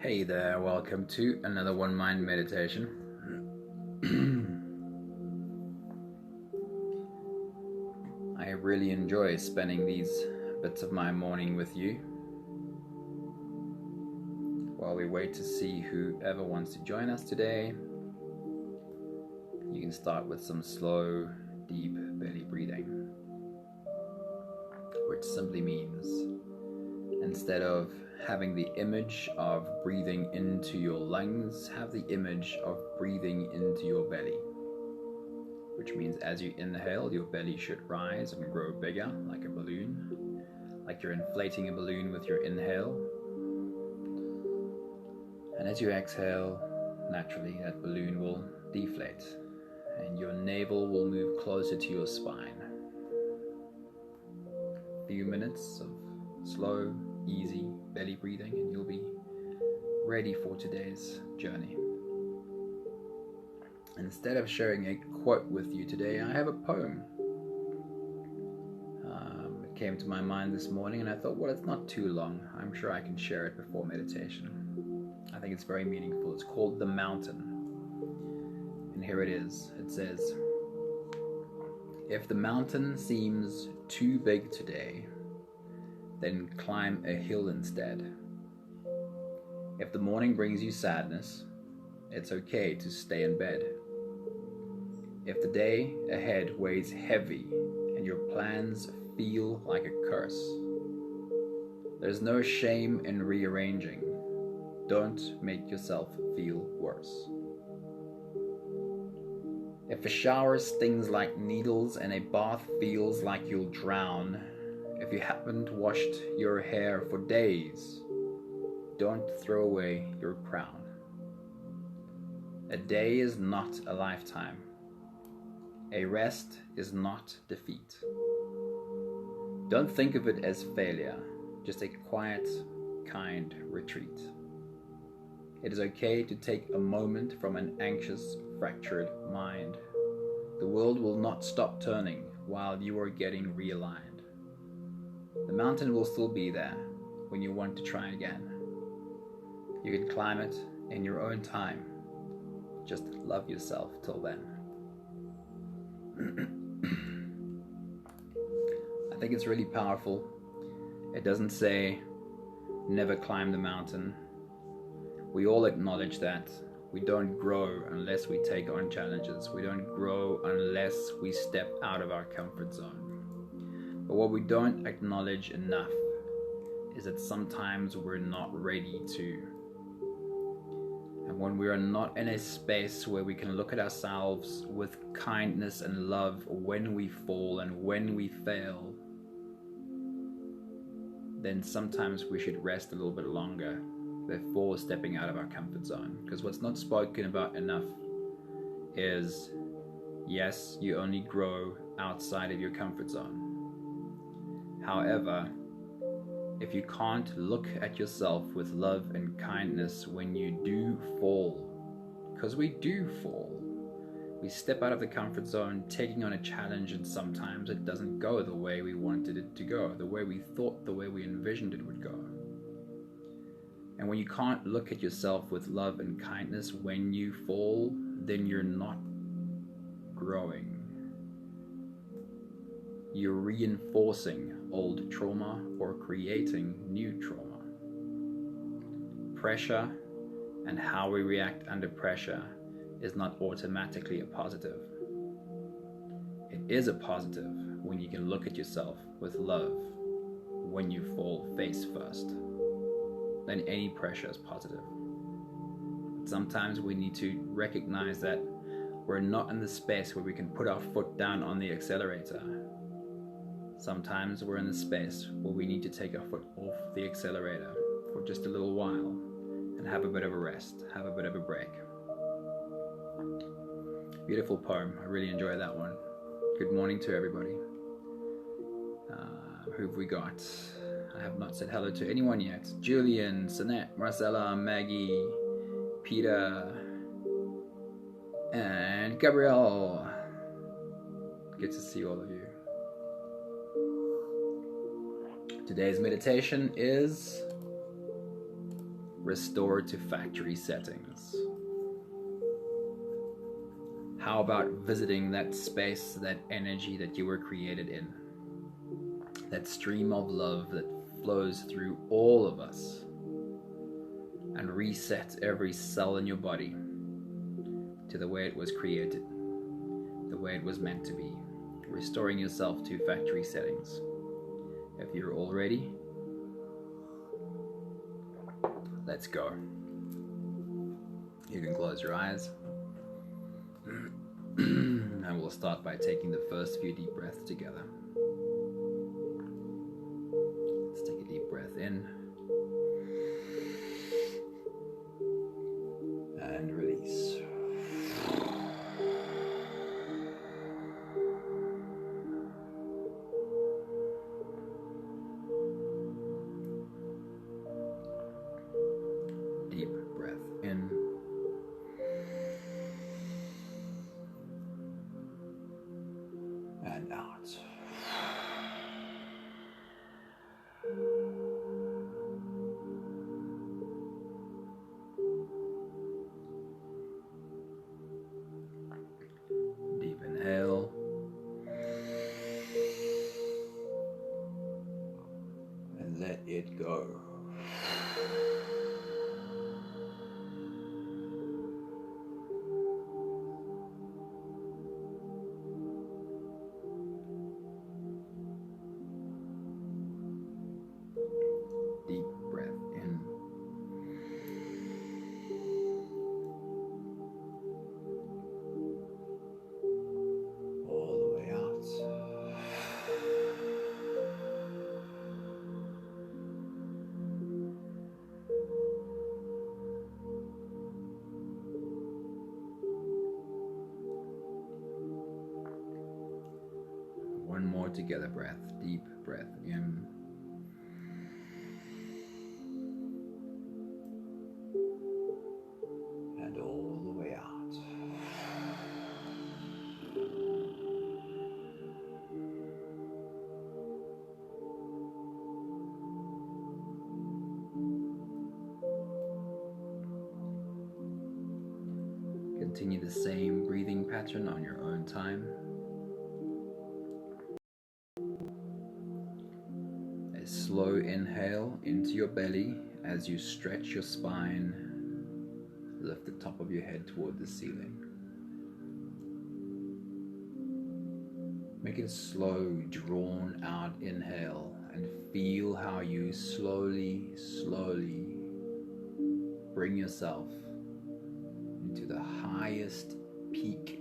Hey there, welcome to another One Mind meditation. I really enjoy spending these bits of my morning with you while we wait to see whoever wants to join us today. You can start with some slow, deep belly breathing, which simply means instead of having the image of breathing into your lungs, have the image of breathing into your belly. Which means as you inhale, your belly should rise and grow bigger like a balloon, like you're inflating a balloon with your inhale. And as you exhale, naturally that balloon will deflate and your navel will move closer to your spine. A few minutes of slow, easy belly breathing and you'll be ready for today's journey. Instead of sharing a quote with you today, I have a poem. It came to my mind this morning and I thought, well, it's not too long. I'm sure I can share it before meditation. I think it's very meaningful. It's called The Mountain. And here it is. It says, "If the mountain seems too big today, then climb a hill instead. If the morning brings you sadness, it's okay to stay in bed. If the day ahead weighs heavy and your plans feel like a curse, there's no shame in rearranging. Don't make yourself feel worse. If a shower stings like needles and a bath feels like you'll drown, if you haven't washed your hair for days, don't throw away your crown. A day is not a lifetime. A rest is not defeat. Don't think of it as failure, just a quiet, kind retreat. It is okay to take a moment from an anxious, fractured mind. The world will not stop turning while you are getting realigned. The mountain will still be there when you want to try again. You can climb it in your own time. Just love yourself till then." I think it's really powerful. It doesn't say never climb the mountain. We all acknowledge that we don't grow unless we take on challenges. We don't grow unless we step out of our comfort zone. But what we don't acknowledge enough is that sometimes we're not ready to. And when we are not in a space where we can look at ourselves with kindness and love when we fall and when we fail, then sometimes we should rest a little bit longer before stepping out of our comfort zone. Because what's not spoken about enough is, yes, you only grow outside of your comfort zone. However, if you can't look at yourself with love and kindness when you do fall, because we do fall, we step out of the comfort zone taking on a challenge and sometimes it doesn't go the way we wanted it to go, the way we thought, the way we envisioned it would go. And when you can't look at yourself with love and kindness when you fall, then you're not growing. You're reinforcing old trauma or creating new trauma. Pressure and how we react under pressure is not automatically a positive. It is a positive when you can look at yourself with love when you fall face first. Then any pressure is positive. But sometimes we need to recognize that we're not in the space where we can put our foot down on the accelerator. Sometimes we're in the space where we need to take our foot off the accelerator for just a little while and have a bit of a rest, have a bit of a break. Beautiful poem. I really enjoy that one. Good morning to everybody. Who have we got? I have not said hello to anyone yet. Julian, Sinette, Marcella, Maggie, Peter, and Gabrielle. Good to see all of you. Today's meditation is Restore to factory settings. How about visiting that space, that energy that you were created in? That stream of love that flows through all of us and reset every cell in your body to the way it was created, the way it was meant to be, restoring yourself to factory settings. If you're all ready, let's go. You can close your eyes. And we'll start by taking the first few deep breaths together. Let's take a deep breath in and release. Deep breath in and out. Deep inhale and let it go. Deep breath in all the way out. One more together breath. Deep breath in. And all the way out. Continue the same breathing pattern on your own time. A slow inhale into your belly as you stretch your spine. Lift the top of your head toward the ceiling. Make it a slow, drawn out inhale and feel how you slowly bring yourself into the highest peak.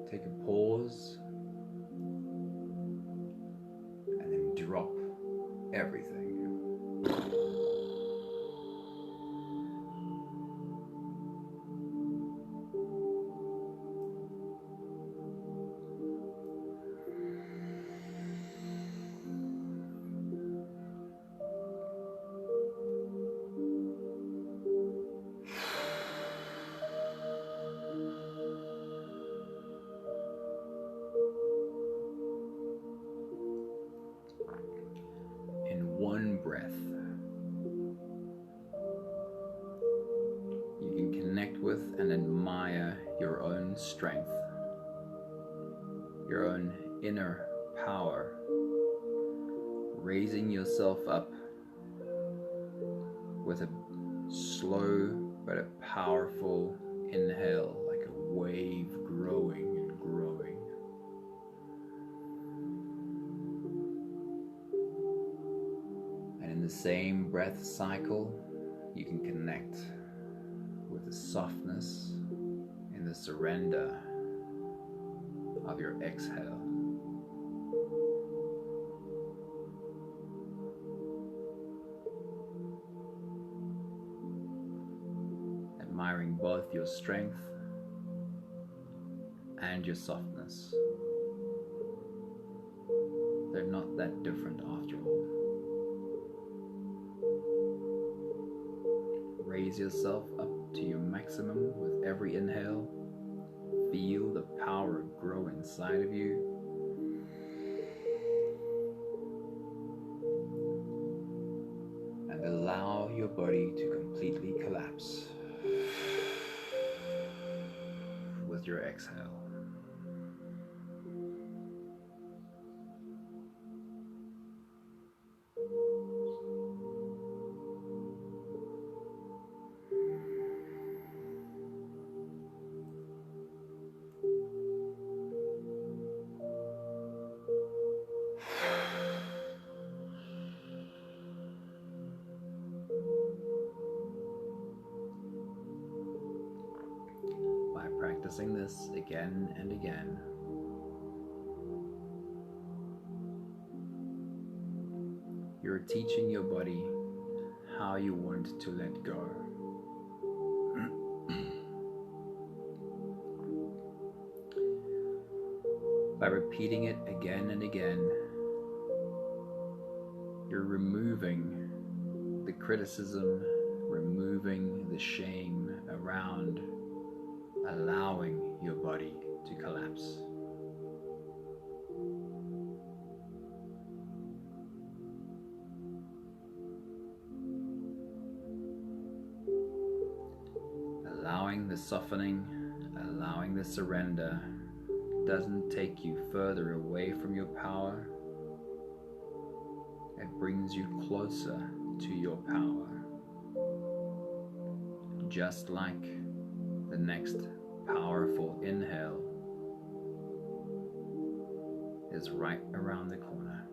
Take a pause and then drop everything. One breath, you can connect with and admire your own strength, your own inner power, raising yourself up with a slow but a powerful inhale, like a wave growing and growing. In the same breath cycle, you can connect with the softness and the surrender of your exhale. Admiring both your strength and your softness. They're not that different after all. Raise yourself up to your maximum with every inhale. Feel the power grow inside of you. your body to completely collapse with your exhale. By practicing this again and again, you're teaching your body how you want to let go. By repeating it again and again, you're removing the criticism, removing the shame around allowing your body to collapse. Allowing the softening, allowing the surrender doesn't take you further away from your power. It brings you closer to your power. Just like the next powerful inhale is right around the corner.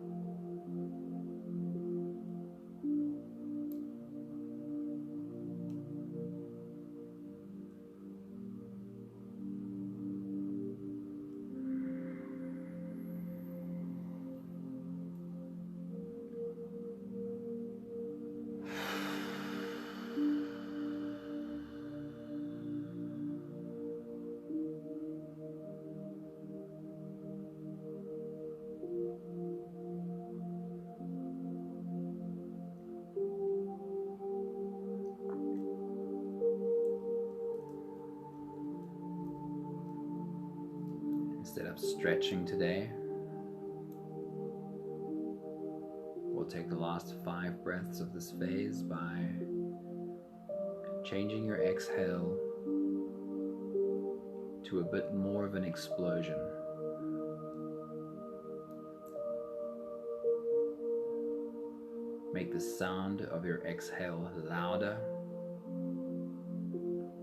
Instead of stretching today, we'll take the last 5 breaths of this phase by changing your exhale to a bit more of an explosion. Make the sound of your exhale louder.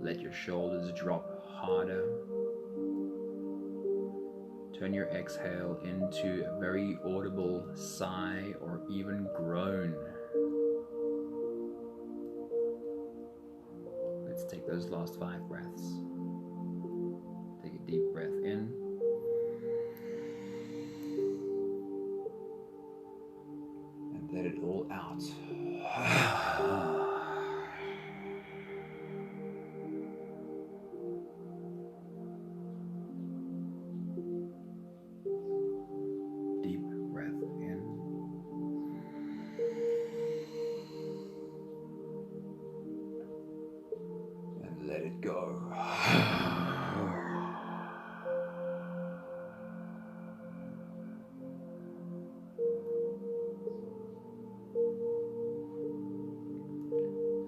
Let your shoulders drop harder. Turn your exhale into a very audible sigh or even groan. Let's take those last 5 breaths. Take a deep breath in. And let it all out. Let it go.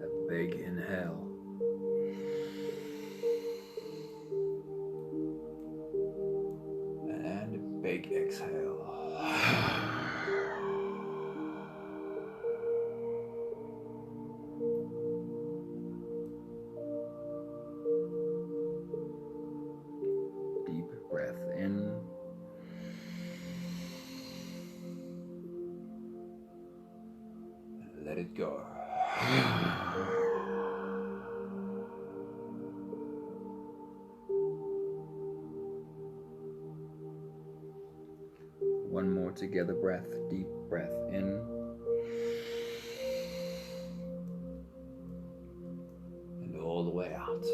A big inhale. And a big exhale. Let it go. One more together breath, deep breath in. And all the way out.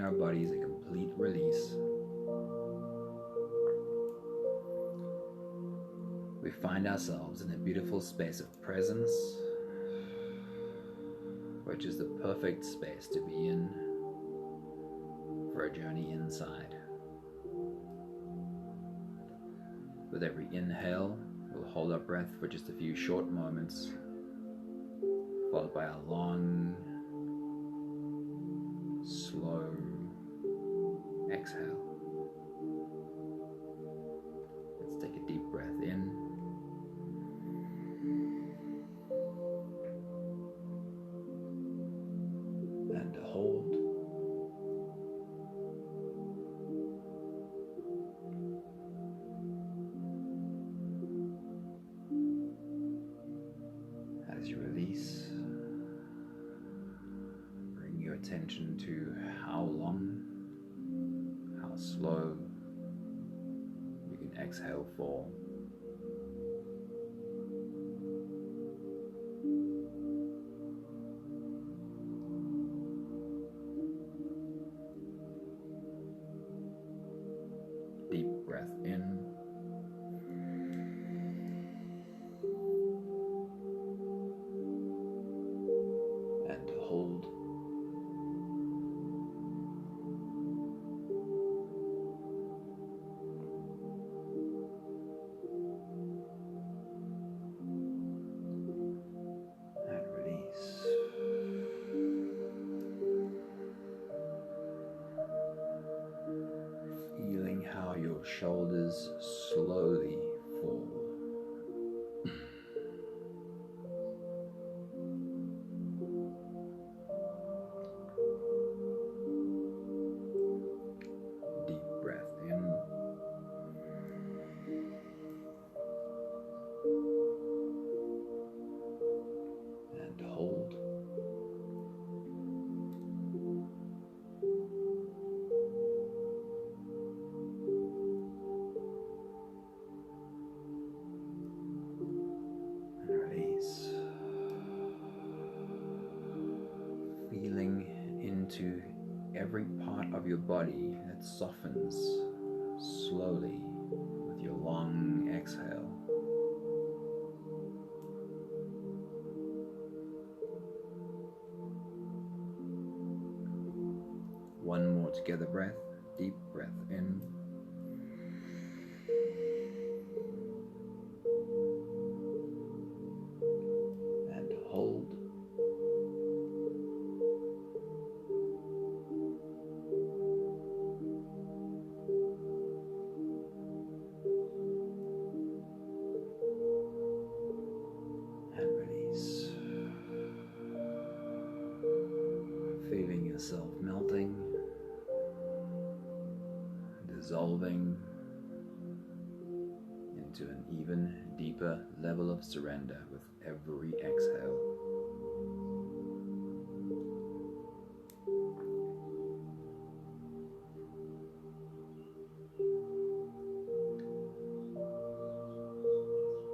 Our bodies a complete release. find ourselves in a beautiful space of presence, which is the perfect space to be in for a journey inside. With every inhale, we'll hold our breath for just a few short moments, followed by a long, slow exhale. Let's take a deep breath in and hold. As you release, bring your attention to how long, how slow you can exhale for. Deep breath in and hold. And release. Feeling how your shoulders slowly fall. Deep breath in and hold. And release. Feeling into every part of your body that softens slowly with your long exhale. One more together breath. Deep breath in and hold. And release. Feeling yourself melting, dissolving into an even deeper level of surrender with every exhale.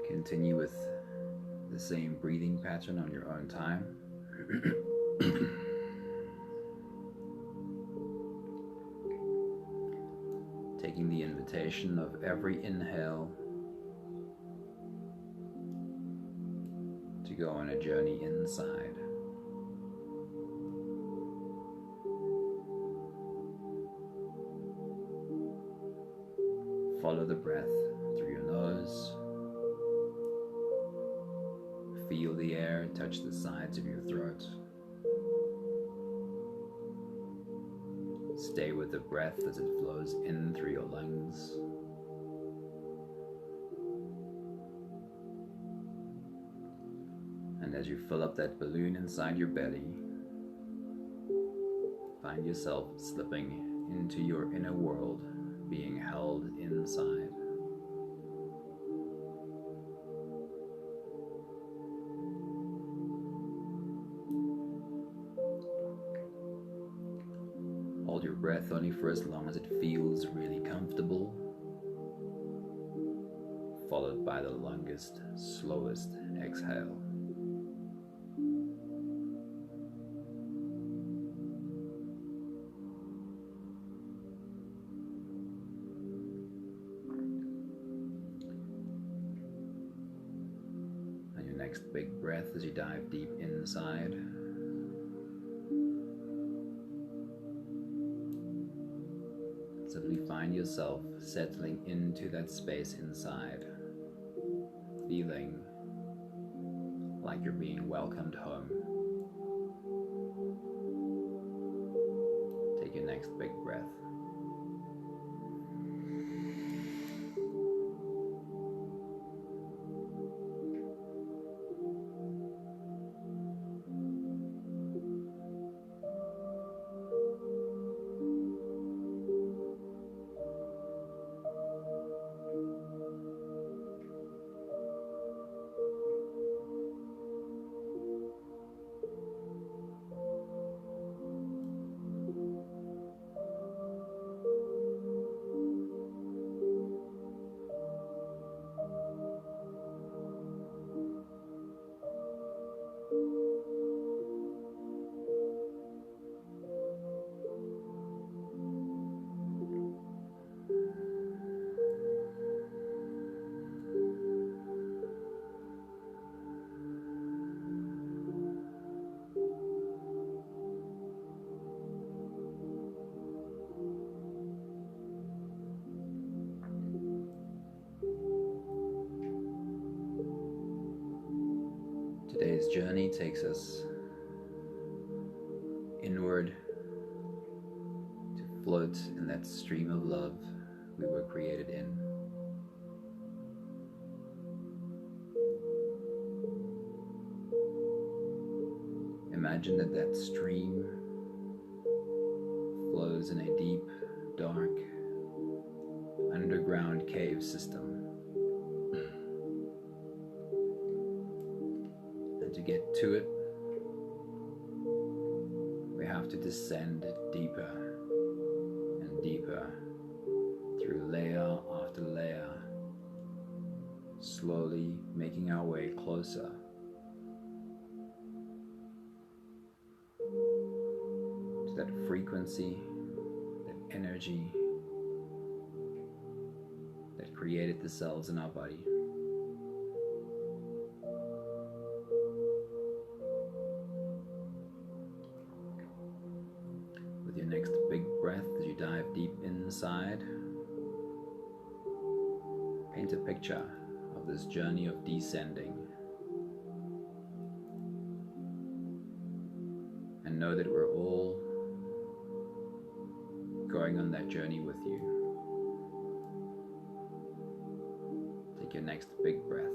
Continue with the same breathing pattern on your own time. Taking the invitation of every inhale to go on a journey inside. Follow the breath through your nose. Feel the air touch the sides of your throat. Stay with the breath as it flows in through your lungs. And as you fill up that balloon inside your belly, find yourself slipping into your inner world, being held inside. Hold your breath only for as long as it feels really comfortable, followed by the longest, slowest exhale. next big breath as you dive deep inside. Suddenly find yourself settling into that space inside, feeling like you're being welcomed home. Take your next big breath. Today's journey takes us inward to float in that stream of love we were created in. Imagine that stream flows in a deep, dark, underground cave system. And to get to it, we have to descend deeper and deeper through layer after layer, slowly making our way closer to that frequency, that energy that created the cells in our body. With your next big breath as you dive deep inside, paint a picture of this journey of descending, and know that we're all going on that journey with you. Take your next big breath.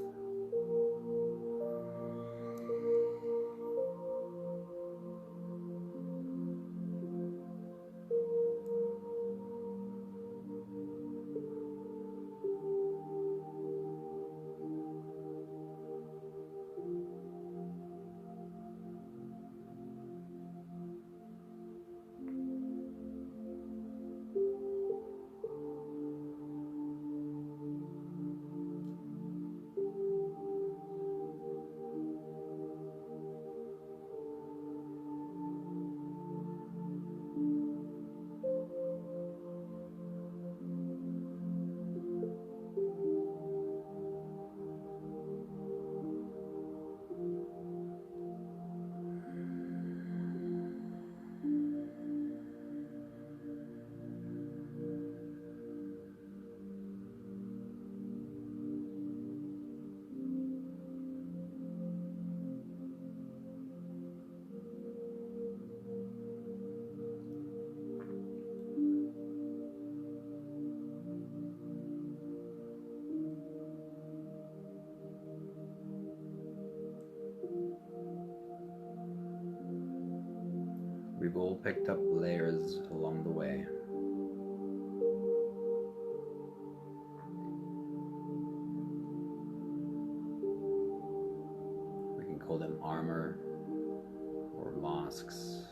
We've all picked up layers along the way. We can call them armor, or masks,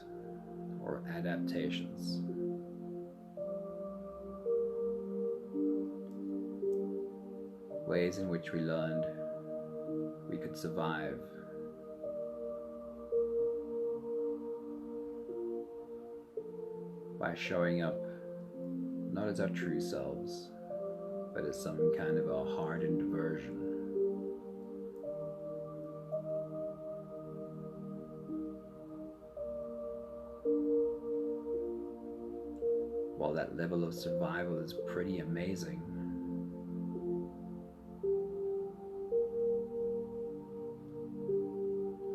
or adaptations. Ways in which we learned we could survive. By showing up not as our true selves, but as some kind of a hardened version. level of survival is pretty amazing.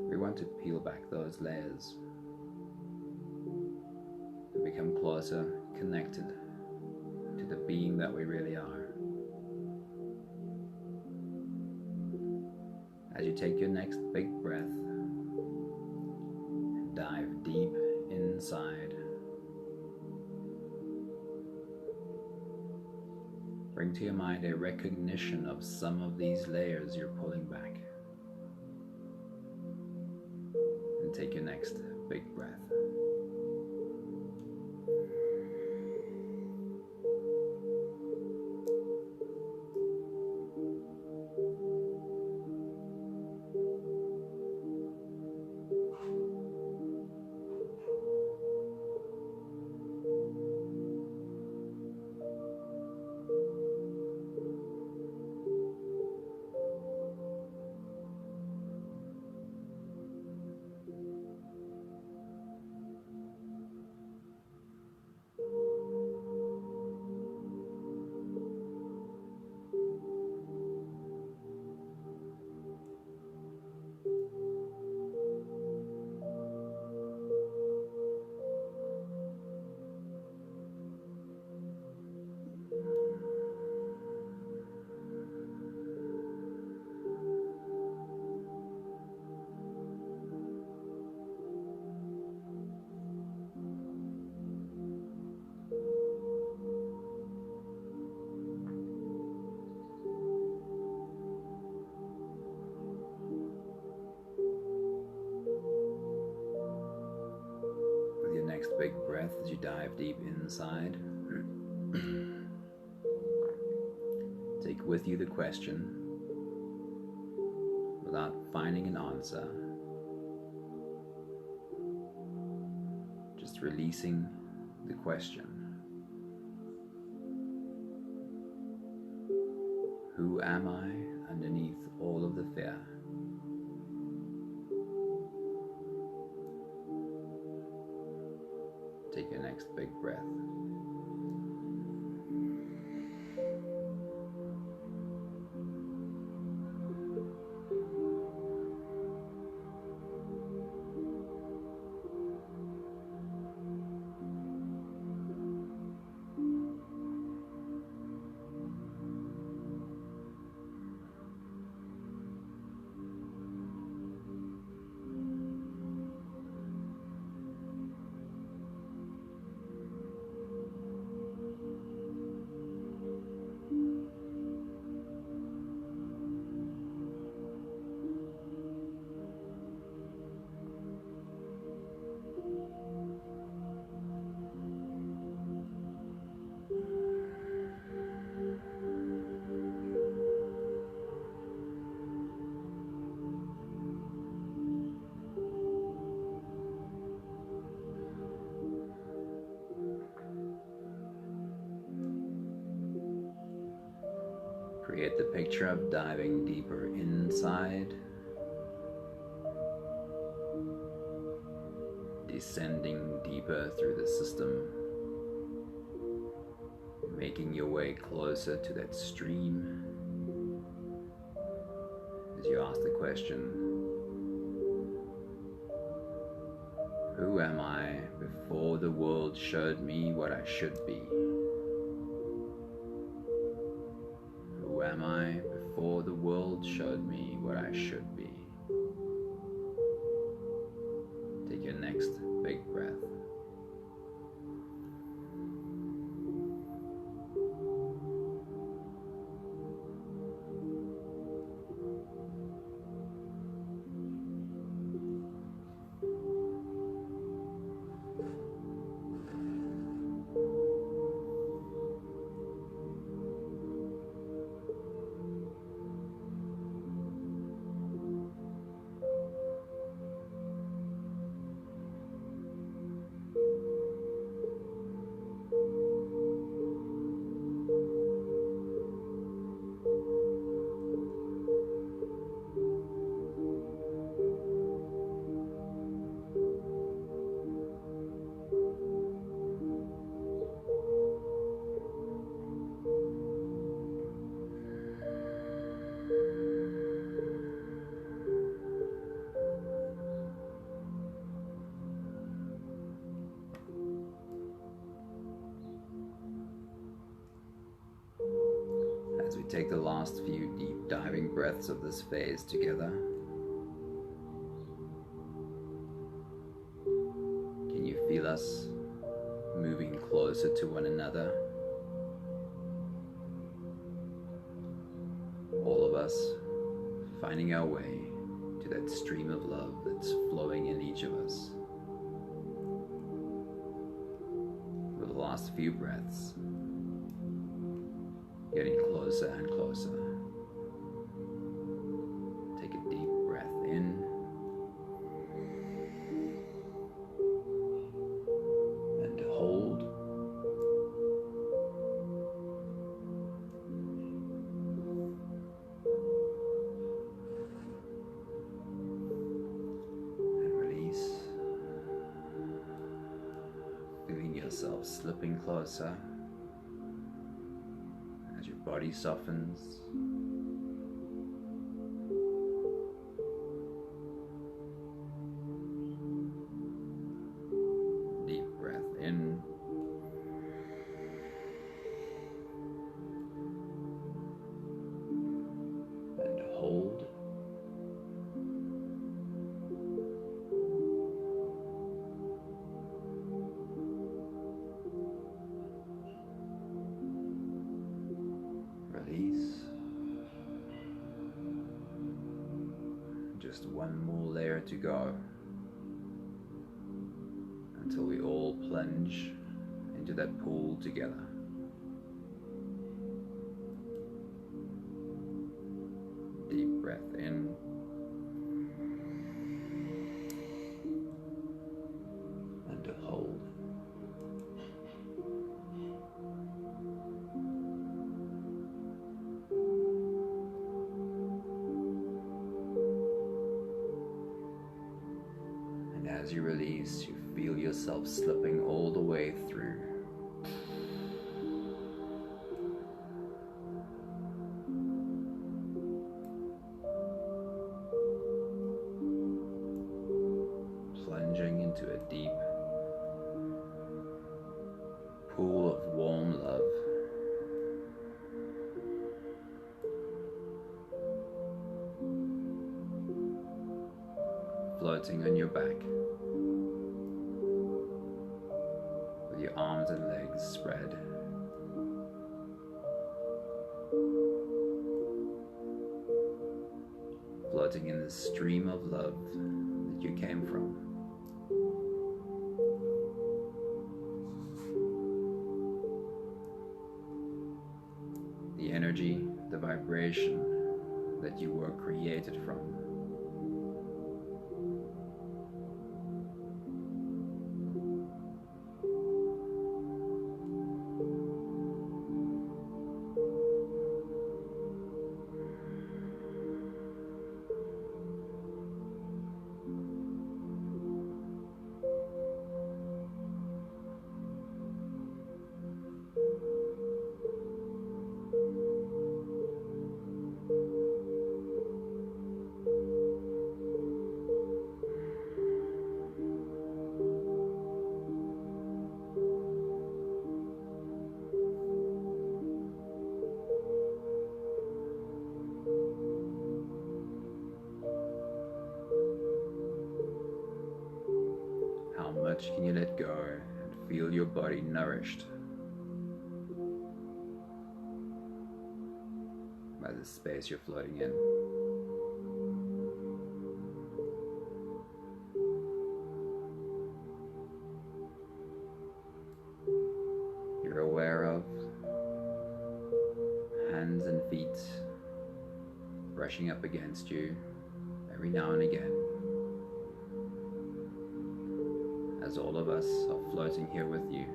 We want to peel back those layers and become closer connected to the being that we really are. As you take your next big breath and dive deep inside, bring to your mind a recognition of some of these layers you're pulling back. And take your next big breath. Next big breath as you dive deep inside. Take with you the question without finding an answer. Just releasing the question. Who am I underneath all of the fear? Take your next big breath. Create the picture of diving deeper inside, descending deeper through the system, making your way closer to that stream as you ask the question, who am I before the world showed me what I should be? Who am I before the world showed me what I should be? Take your next big breath. take the last few deep diving breaths of this phase together. Can you feel us moving closer to one another? All of us finding our way to that stream of love that's flowing in each of us. For the last few breaths, getting closer and closer. Take a deep breath in and hold. And release. Feeling yourself slipping closer. As your body softens, deep breath in and hold. Release. Just one more layer to go until we all plunge into that pool together. Deep breath in and hold. As you release, you feel yourself slipping all the way through. Plunging into a deep pool of warm love. Floating on your back. Your arms and legs spread. Floating in the stream of love that you came from. The energy, the vibration that you were created from. How much can you let go and feel your body nourished by the space you're floating in? You're aware of hands and feet brushing up against you every now and again, as all of us are floating here with you.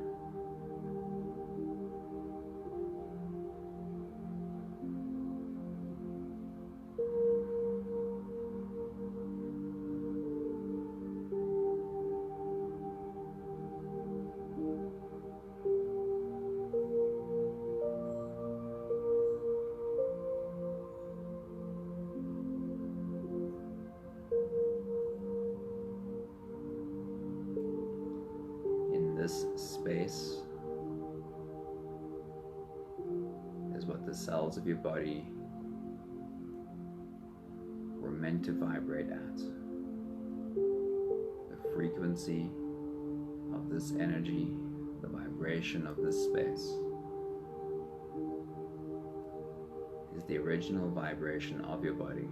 this space is what the cells of your body were meant to vibrate at. The frequency of this energy, the vibration of this space, is the original vibration of your body.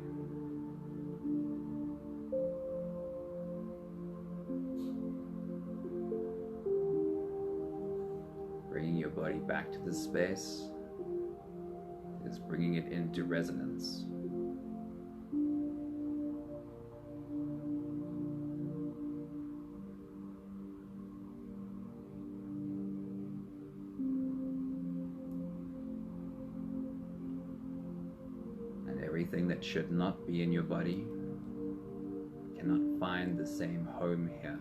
Bringing your body back to this space is bringing it into resonance. And everything that should not be in your body cannot find the same home here.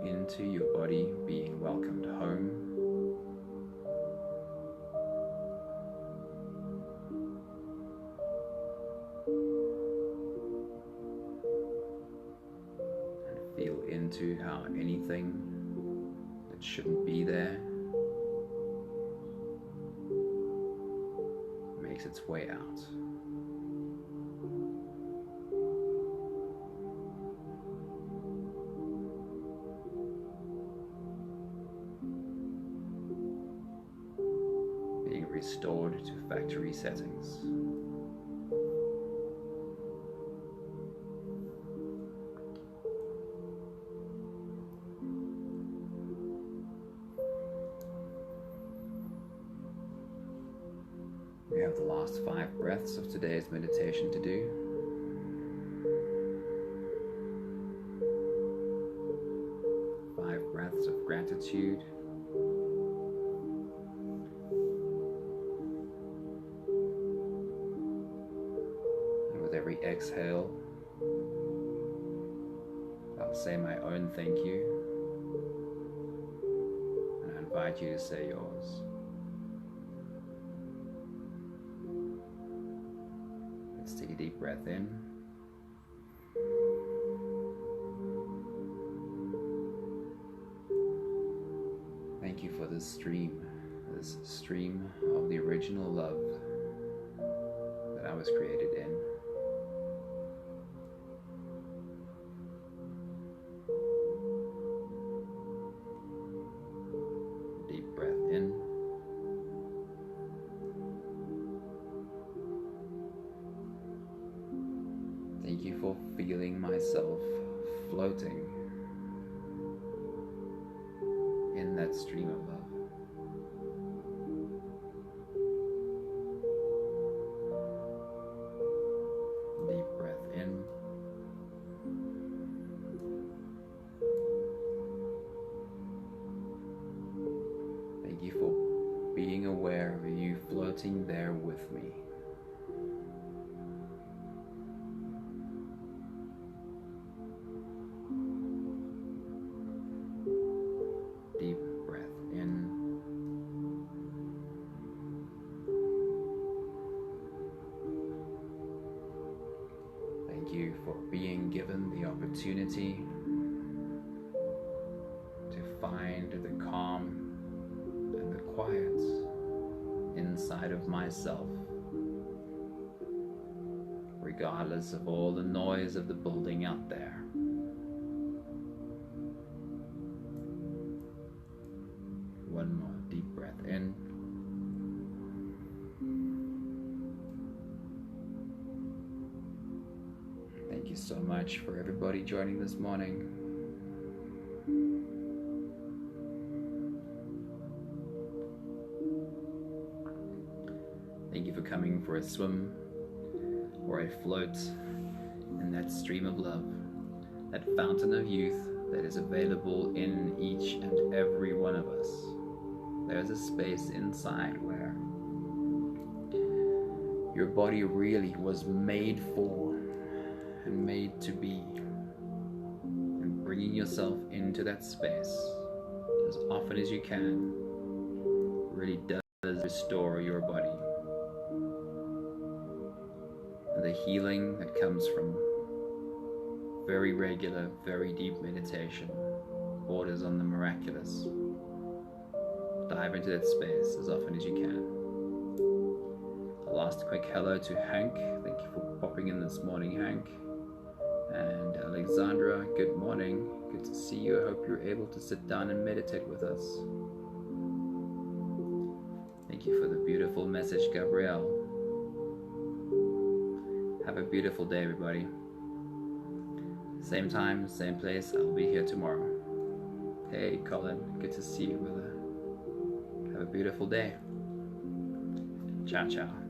Into your body being welcomed home. And feel into how anything that shouldn't be there makes its way out. Restored to factory settings. We have the last 5 breaths of today's meditation to do. Five breaths of gratitude. Every exhale, I'll say my own thank you, and I invite you to say yours. Let's take a deep breath in. Thank you for this stream of the original love that I was created in. Thank you for feeling myself floating in that stream of love. Deep breath in. Thank you for being aware of you floating there with me. Deep breath in. Thank you for being given the opportunity to find the calm and the quiet inside of myself, regardless of all the noise of the building out there. One more deep breath in. Thank you so much for everybody joining this morning. Thank you for coming for a swim or a float in that stream of love, that fountain of youth that is available in each and every one of us. There's a space inside where your body really was made for and made to be. And bringing yourself into that space as often as you can really does restore your body. And the healing that comes from very regular, very deep meditation borders on the miraculous. Dive into that space as often as you can. A last quick hello to Hank. Thank you for popping in this morning, Hank. And Alexandra, good morning. Good to see you. I hope you're able to sit down and meditate with us. Thank you for the beautiful message, Gabrielle. Have a beautiful day, everybody. Same time, same place. I'll be here tomorrow. Hey, Colin. Good to see you, brother. Have a beautiful day. Ciao, ciao.